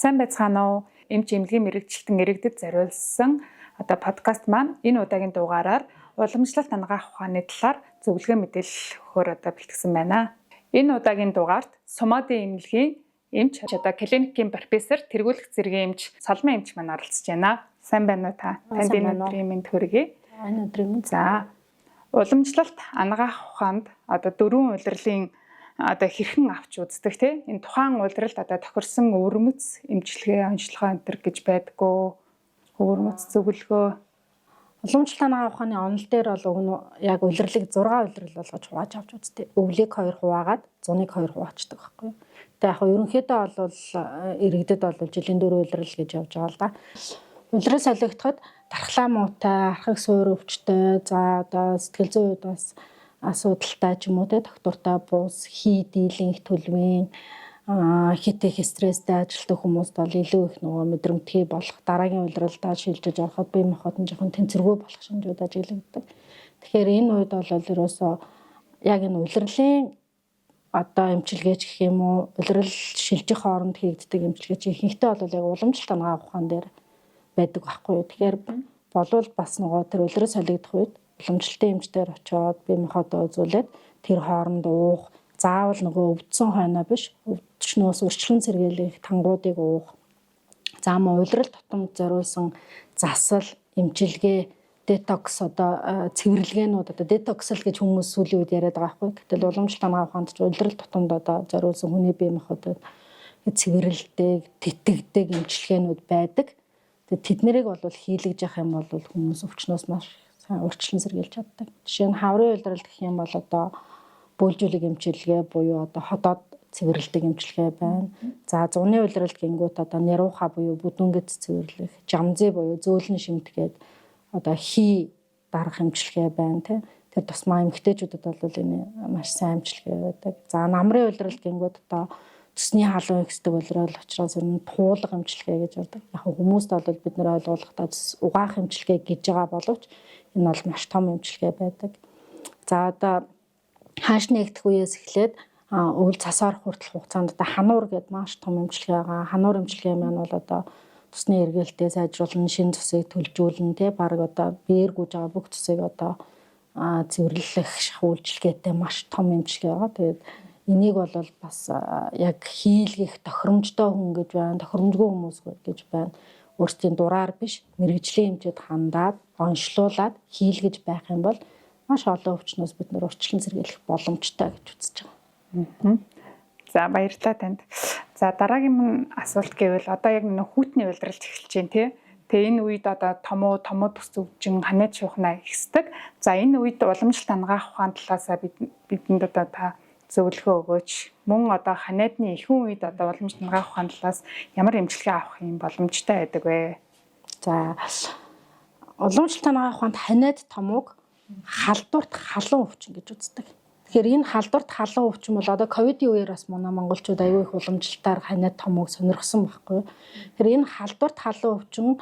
Сайн байцгаана уу? Эмч эмнэлгийн мэрэгчлэлтэн иргэдэд зориулсан подкаст маань энэ удаагийн дугаараар уламжлалт анагаах ухааны талаар зөвлөгөө мэдээлэл өгөхөөр бэлтгэсэн байна. Энэ удаагийн дугаарт Сумадын эмнэлгийн эмч клиникийн профессор тэргүүлэх зэргийн эмч Соломон эмч маань оролцож байна. Сайн байна уу та? Танд энэ өдрийн мэнд хүргэе. Энэ өдрийн мэнд. За. Уламжлалт анагаах ухаанд дөрвөн улирлын хэрхэн авч үздэг те энэ тухайн улиралд тохирсон өвөрмөц эмчилгээ онцлогоо энэ гэж байдгүй өвөрмөц зөвлөгөө уламжлалт анагаах ухааны онол дээр бол яг улирлыг 6 улирал болгож хувааж авч үзтээ. Өвлийг 2 хуваагаад зуныг 2 хуваачдаг байхгүй юу. Тэгээ яг ерөнхийдөө бол иргэдэд бол жилийн 4 улирал гэж явж байгаа л да. Улирал солигдоход тархлаа муутай, архаг суур өвчтэй, за сэтгэл зүйн үед бас асуудалтай ч юм уу те доктортой бус дийлэнх төлөвийн хит их стресстэй ажилтдаг хүмүүст бол илүү их нөгөө мэдрэмтгий болох дараагийн улиралдаа шилжиж ороход бие махбод нь жоохон тэнцвэргүй болох шинжүүд ажиглагддаг. Тэгэхээр энэ үед бол ерөөсөө яг энэ улирлын эмчилгээч гэх юм уу улирал шилжих хооронд хийгддэг эмчилгээч ихэнхдээ бол яг уламжлалт анагаах ухаан дээр байдаг байхгүй юу. Тэгэхээр болвол бас нөгөө тэр улирал солигдох үед уламжлалтын эмчдэр очиод бие махбодоо үзүүлээд тэр хооронд уух заавал нөгөө өвдсөн хойноо биш өвдчнөөс урьдчилан сэргийлэх тангуудыг уух за мөн улирал тутамд зориулсан засал эмчилгээ детокс цэвэрлэгээнүүд детоксл гэж хүмүүс сүүлийн үед яриад байгаа байхгүй. Гэтэл уламжлалт анагаах ухаанд ч улирал тутамд зориулсан хүний бие махбодод цэвэрлдэг тэтгдэг эмчилгээнүүд байдаг. Тэгээд тэднэрийг бол хийлгэж явах юм бол хүмүүс өвчнөөс маш урьдчилан сэргийлж чаддаг. Жишээ нь хаврын улирал гэх юм бол бөөлжүүлэг эмчилгээ буюу ходоод цэвэрлдэг эмчилгээ байна. За зуны улирал гингүүт нэрууха буюу бүдүүнгэд цэвэрлэх, жамзы буюу зөөлөн шимтгээд хий дарах эмчилгээ байна тий. Тэр тусмаа эмэгтэйчүүдэд бол энэ маш сайн эмчилгээ байдаг. За намрын улирал гингүүт төсний халуун ихсдэг улирал учраас энэ туулга эмчилгээ гэж байдаг. Яг хүмүүст бол бид нэр ойлгуулахдаа угаах эмчилгээ гэж байгаа боловч энэ бол маш том эмчилгээ байдаг. За хааш нэгдэх үеэс эхлээд өвөл цасаар хүртэл хугацаанд хануур гэдэг маш том эмчилгээ байгаа. Хануур эмчилгээ маань бол цусны эргэлтээ сайжруулна, шинэ цусыг төлжүүлнэ тий баг биеэр гүйж байгаа бүх цусыг цэвэрлэх үйлчилгээтэй маш том эмчилгээ байгаа. Тэгээд энийг бол бас яг хийлгэх тохиромжтой хүн гэж байна, тохиромжгүй хүмүүс гэж байна. Өөрсдийн дураар биш мэрэгжлийн эмчэд хандаад онцлуулаад хийлгэж байх юм бол маш олон өвчнөөс бид нэр урьдчилан сэргийлэх боломжтой гэж үзэж байгаа. За баярлалаа танд. За дараагийн асуулт гэвэл яг хүүтний улиралж эхэлж байна тий. Тэгээ энэ үед томоо төс өвчин ханаад шуухнаа ихсдэг. За энэ үед уламжлалт анагаах ухаан талаас бидэнд та зөвлөгөө өгөөч. Мөн ханаадны ихэнх үед уламжлалт анагаах ухаан талаас ямар эмчилгээ авах юм боломжтой байдаг вэ? За уламжлалт анагаах ухаанд ханаад томог халдварт халуун өвчин гэж үздэг. Тэгэхээр энэ халдварт халуун өвчин бол ковидын үеэр бас манай монголчууд аюул их уламжлалтаар ханаад томог сонирхсон байхгүй. Тэгэхээр энэ халдварт халуун өвчин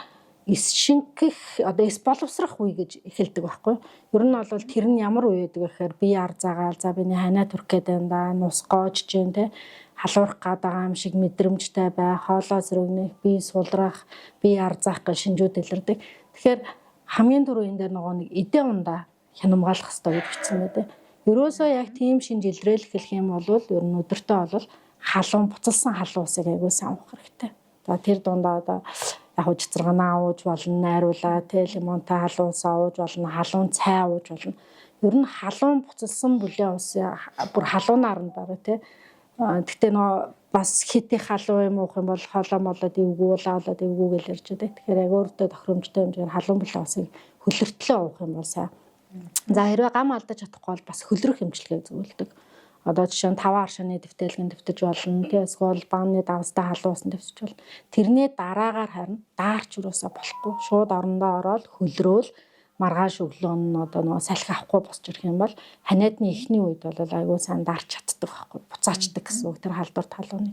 эс шингэх эс боловсрох үе гэж эхэлдэг байхгүй. Ер нь бол тэр нь ямар үе гэдэг вэ гэхээр бие ар заагаал за биний ханаад хүрх гээд байна да нус гоож чинь те халуурах гээд байгаа юм шиг мэдрэмжтэй бай хоолоо сөрөгнөх бие сулрах бие ар заах гэх шинжүүд илэрдэг. Тэгэхээр хамгийн түрүү энэ дээр нэг эдийн ундаа хянамгаалах хэрэгтэй гэж бичсэн байдаг. Ерөөсөө яг тийм шинж илрээл хэлэх юм бол ер нь өдөртөө бол халуун буцалсан халуун усыг аягүй сайн уух хэрэгтэй. За тэр дундаа яг жицэрганаа ууж болно, найруулаа, лимонтой халуун усаа ууж болно, халуун цай ууж болно. Ер нь халуун буцалсан бүлээн ус бүр халуунаар нь байгаа тий. Гэтэ бас хит их халуун юм уух юм бол хоолоо молоод эвгүй гэж ярьж байдаг. Тэгэхээр яг өөртөө тохиромжтой хэмжээгээр халуун бүлээн усыг хөлөртлөө уух юм бол сайн. За хэрвээ гам алдаж чадахгүй бол бас хөлрөх эмчилгээ зөвлөдөг. Жишээ нь 5 аршааны дэвтэлгэн дэвтэж болно. Эсвэл бааны давстай халуун усан дэвтэж болно. Тэрний дараагаар харин даарч юусаа болохгүй. Шууд орондоо ороод хөлрөөл маргааш өглөө нь салхи авахгүй босч ирэх юм бол ханаадны эхний үед бол аягүй сайн дарч чаддаг байхгүй. Буцаачдаг гэсэн үг тэр халдварт халууны.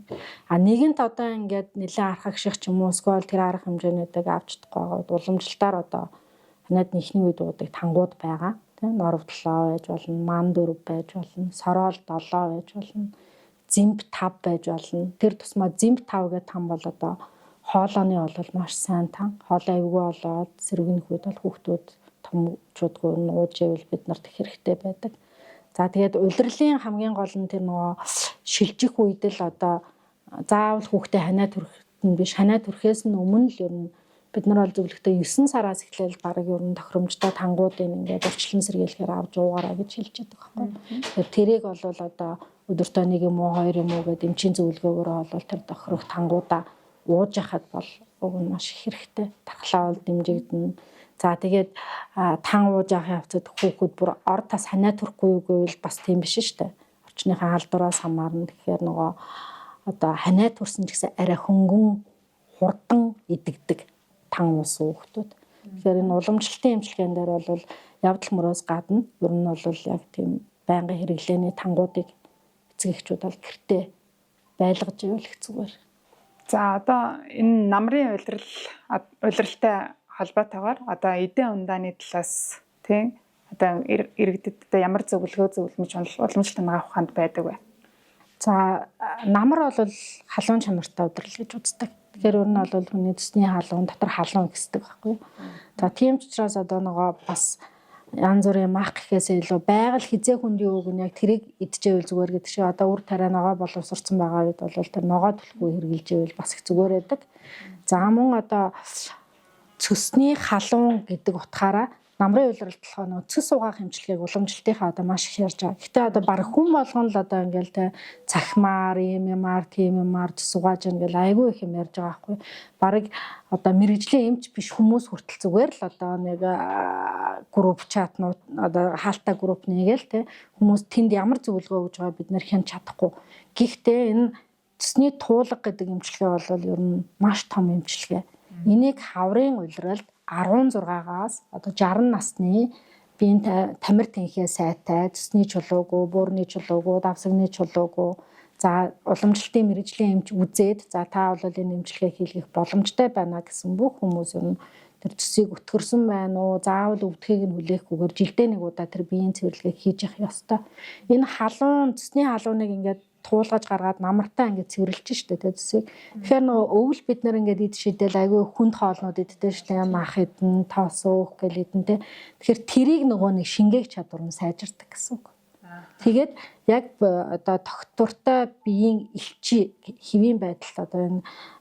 Нэгэнт ингээд нэлээд архаг шиг ч юм уу эсвэл тэр арга хэмжээнүүдийг авч чадахгүй байгаа. Уламжлалтаар ханаадны эхний үед уудаг тангууд байгаа. Норов 7 байж болно, ман 4 байж болно, сороол 7 байж болно, зимп 5 байж болно. Тэр тусмаа зимп 5 гэдэг там бол хоолойны бол маш сайн тан. Хоолой эвгүй болоод сэргэнэх үед бол хүүхдүүд томчуудгүй нууж ивэл бид нарт хэрэгтэй байдаг. За тэгээд улирлын хамгийн гол нь тэр нөгөө шилжих үед л одоо заавал хүүхдээ ханаа түрхэх нь биш, ханаа түрхээс нь өмнө л ер нь бид нар бол зөвлөгтөө 9 сараас эхлээл бараг ер нь тохиромжтой тангуудыг ингээд урьдчилан сэргийлэхээр авч уугаараа гэж хэлж байдаг байхгүй. Тэгэхээр тэрийг бол одоо өдөртөө 1 юм уу 2 юм уу гэдэг эмчийн зөвлөгөөгөөр бол тэр тохирох тангуудаа ууж яхад бол уг нь маш их хэрэгтэй. Тархлаа бол дэмжигдэнэ. За тэгээд тан ууж явах явцад хүүхэд бүр ор тас ханаа түрхгүй гэвэл бас тийм биш шүү дээ. Орчныхаа халдвараас хамаарна. Тэгэхээр нөгөө одоо ханаа түрсэн ч гэсэн арай хөнгөн хурдан идэгдэг тан ус хүүхдүүд. Тэгэхээр энэ уламжлалтын эмчилгээнд дээр бол явдал мөрөөс гадна ер нь бол яг тийм байнгын хэрэглээний тангуудыг эцэгчүүд бол гэртээ байлгаж ивэл их зүгээр. За одоо энэ намрын улиралтай холбоотойгоор одоо эдийн ундааны талаас тийм одоо иргэдэд ямар зөвлөмж уламжлалт авах ухаанд байдаг вэ? За намар бол халуун чанартай удирдал гэж үздэг. Тэгэхээр өөр нь бол хүний цэсний халуун дотор халуун гэсдэг байхгүй. За тийм ч учраас одоо нөгөө бас янз бүрийн мах гэхээсээ илүү байгаль хизээ хүндийн үг нь яг тэрийг идчихвэл зүгээр гэдэг шиг одоо үр тариа ногоо боловсрцсан байгаа үед бол тэр ногоо төлөхгүй хэрглэжэвэл бас их зүгээр байдаг. За мөн одоо цөсний халуун гэдэг утгаараа намрын улиралт болохоо нөгөө цэс угаах эмчилгээг уламжлалтынхаа одоо маш их ярьж байгаа. Гэхдээ одоо баг хүн болгон л одоо ингээл тэ цахимаар, эмэмаар, тиймэмаар цэс угааж ингээл айгүй их юм ярьж байгаа байхгүй. Бараг одоо мэрэгжлийн эмч биш хүмүүс хүртэл зүгээр л одоо нэг групп чатнууд одоо хаалттай групп нэгээл тэ хүмүүс тэнд ямар зөвлөгөө өгж байгаа бид нэр хэн чадахгүй. Гэхдээ энэ цэсний туулга гэдэг эмчилгээ бол ер нь маш том эмчилгээ. Энийг хаврын улиралд 16-аас одоо 60 насны биеийн тамир тэнхээ сайтай, цэсний чулуугүй, буурны чулуугүй, давсагны чулуугүй, за уламжлалтын мэрэгжлийн эмч үзээд за та бол энэ эмчилгээ хийлгэх боломжтой байна гэсэн бүх хүмүүс ер нь тэр цэсийг өтгөрсөн байна уу, заавал өвдөхийг нь хүлээхгүйгээр жилдээ нэг удаа тэр биеийн цэвэрлэгээ хийж явах ёстой. Энэ халуун цэсний халууныг ингээд туулгаж гаргаад намартаа ингээд цэвэрлж штэ тэ зүсийг. Тэгэхээр нөгөө өвөл бид нэр ингээд ид шидэл айгүй хүнд хоолнууд иддэг штэ мах идэн, тоос өөх гэл идэн тэ. Тэгэхээр тэрийг нөгөө нэг шингээх чадвар нь сайжирдаг гэсэн үг. Тэгээд яг одоо тогтвортой биеийн элчи хэвийн байдал одоо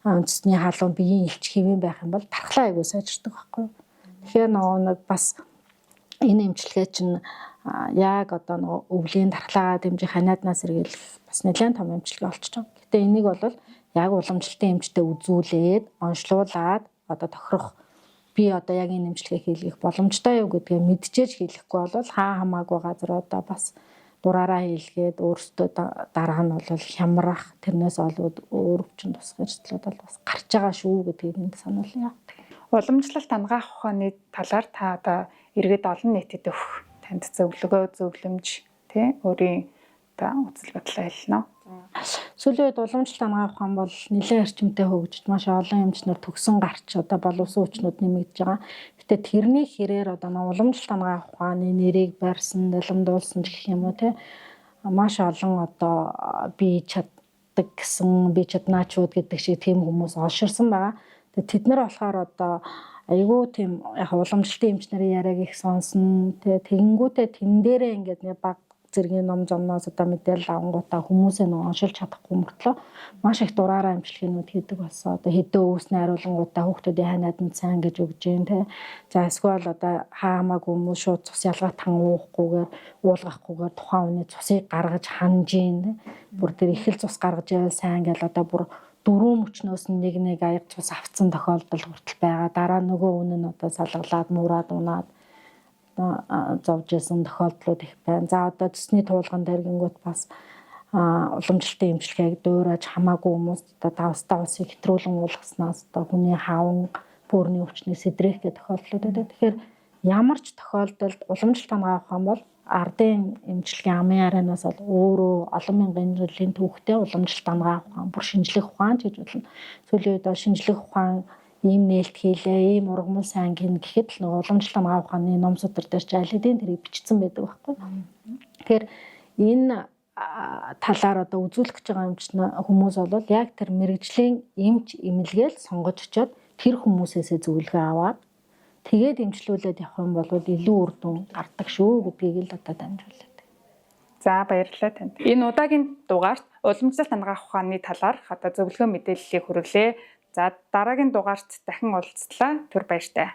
энэ цэсний халуун биеийн элчи хэвийн байх юм бол тархлаа айгүй сайжирдаг байхгүй. Тэгэхээр нөгөө нэг бас энэ эмчилгээ чинь яг одоо нөгөө өвлийн тархлаагаа дэмжих ханиаднаас сэргийлэх бас нэлээд том эмчилгээ болчихж байгаа. Гэтэ энийг бол яг уламжлалтын эмчтэй үзүүлээд онцлуулад одоо тохирох би одоо яг энэ эмчилгээ хийлгэх боломжтой юу гэдгээ мэдчихэж хийлгэхгүй бол хамаагүй газар одоо бас дураараа хийлгээд өөрсдөө дараа нь бол хямрах тэрнээс олоод өөр өвчин тусах эрсдлүүд бол бас гарч байгаа шүү гэдгийг энд сануулъя. Уламжлалт ангаах ухааны талаар та одоо иргэд олон нийтэд өгөх танд зөвлөмж тий өөрийн одоо үзэл бодлоо хэлнэ. Сүүлийн үед уламжлалт ангаах ухаан бол нэлээд эрчимтэй хөгжиж маш олон эмчнэр төгсөн гарч одоо боловсон хүчнүүд нэмэгдэж байгаа. Гэтэ тэрний хэрээр одоо уламжлалт ангаах ухааны нэрийг барьсан, нулимдуулсан гэх юм уу тий маш олон одоо бие чаддаг гэсэн бие чаднаачууд гэдэг шиг тийм хүмүүс олширсан байгаа. Тэгээ тэд нар болохоор одоо айгүй тийм яг уламжлалтын эмч нарын яриаг их сонсно. Тэгэнгүүтээ тэн дээрээ ингээд нэг баг зэргийн ном зомноос одоо мэдээлэл авангуудаа хүмүүсээ нэг оншилж чадахгүй мөртлөө маш их дураараа эмчилгээнүүд хийдэг болсон. Одоо хэдэн өвснө хариулангуудаа хүүхдүүдийн ханиад нь сайн гэж өгж जैन тэ. За эсвэл одоо хаамаагүй хүмүүс шууд цус ялгаа тан уухгүйгээр уулгахгүйгээр тухайн үний цусыг гаргаж ханж जैन. Бүр тэр их л цус гаргаж яавал сайн гэл одоо бүр 4 мөчнөөс нэг аяг цус авцсан тохиолдол хүртэл байгаа. Дараа нөгөө үнэ нь одоо салгалаад муураад унаад зовжсэн тохиолдлууд их байна. За одоо цэсний туулган дээр гингүүт бас уламжлалтын эмчилгээг дуурайж хамаагүй хүмүүс одоо давстаа усыг хэтрүүлэн уулгаснаас одоо хүний хаван бөөрийн өвчнөд сэдрэх гэх тохиолдлууд байдаг. Тэгэхээр ямар ч тохиолдолд уламжлалт ангаах ухаан бол ардын эмчилгээ амын араанаас бол өөрөө олон мянган жилийн түүхтэй уламжлалт ангаах ухаан бүр шинжлэх ухаан гэж болно. Сүүлийн үед шинжлэх ухаан ийм нээлт хийлээ, ийм ургамал сайн гин гэхэд л нөгөө уламжлалт ангаах ухааны ном судар дээр ч аль хэдийн тэрийг бичсэн байдаг байхгүй. Тэгэхээр энэ талаар одоо үзүүлэх гэж байгаа хүмүүс бол яг тэр мэрэгжлийн эмч эмнэлгээл сонгож очиод тэр хүмүүсээсээ зөвлөгөө аваад тэгээд эмчлүүлээд явах юм бол илүү үр дүн гардаг шүү гэдгийг л одоо дамжуулаад. За баярлалаа танд. Энэ удаагийн дугаарт уламжлалт хангах ухааны талаарх одоо зөвлөгөө мэдээллийг хүргэлээ. За дараагийн дугаарт дахин уулзлаа. Түр баяртай.